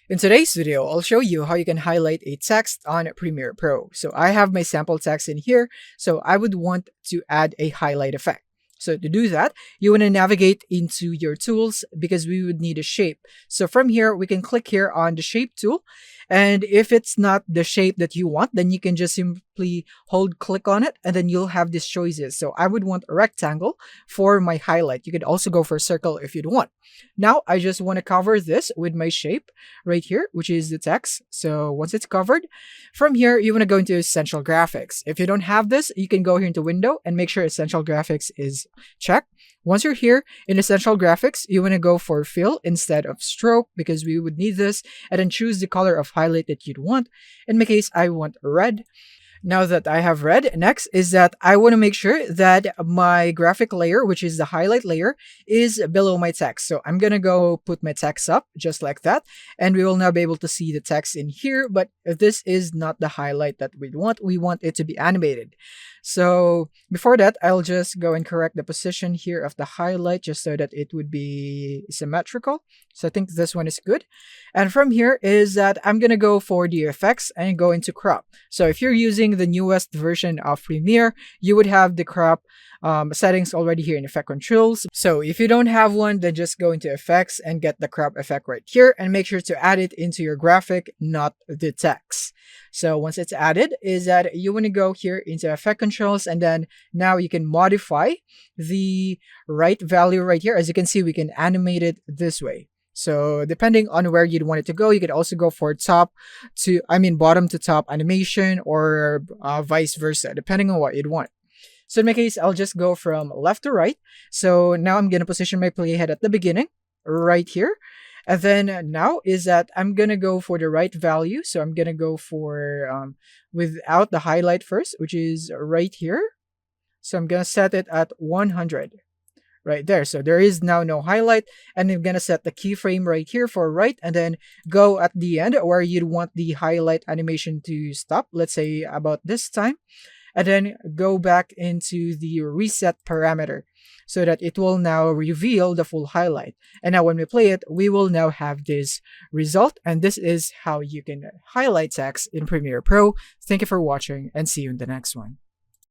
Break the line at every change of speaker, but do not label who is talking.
In today's video, I'll show you how you can highlight a text on Premiere Pro. So I have my sample text in here, so I would want to add a highlight effect. So to do that, you want to navigate into your tools because we would need a shape. So from here, we can click here on the shape tool. And if it's not the shape that you want, then you can just simply click on it, and then you'll have these choices. So I would want a rectangle for my highlight. You could also go for a circle if you'd want. Now, I just want to cover this with my shape right here, which is the text. So once it's covered, from here, you want to go into Essential Graphics. If you don't have this, you can go here into Window and make sure Essential Graphics is checked. Once you're here in Essential Graphics, you want to go for Fill instead of Stroke because we would need this, and then choose the color of highlight that you'd want. In my case, I want red. Now that I have red, next is that I want to make sure that my graphic layer, which is the highlight layer, is below my text. So I'm going to go put my text up just like that, and we will now be able to see the text in here. But this is not the highlight that we want it to be animated. So before that, I'll just go and correct the position here of the highlight just so that it would be symmetrical. So I think this one is good. And from here is that I'm going to go for the effects and go into crop. So if you're using the newest version of Premiere, you would have the crop settings already here in effect controls. So if you don't have one, then just go into effects and get the crop effect right here, and make sure to add it into your graphic, not the text. So once it's added, is that you want to go here into effect controls, and then now you can modify the right value right here. As you can see, we can animate it this way. So depending on where you'd want it to go, you could also go for bottom to top animation, or vice versa, depending on what you'd want. So in my case, I'll just go from left to right. So now I'm going to position my playhead at the beginning, right here. And then now is that I'm going to go for the right value. So I'm going to go for without the highlight first, which is right here. So I'm going to set it at 100. Right there. So there is now no highlight, and I'm going to set the keyframe right here for right, and then go at the end where you'd want the highlight animation to stop, let's say about this time, and then go back into the reset parameter so that it will now reveal the full highlight. And now when we play it, we will now have this result, and this is how you can highlight text in Premiere Pro. Thank you for watching, and see you in the next one.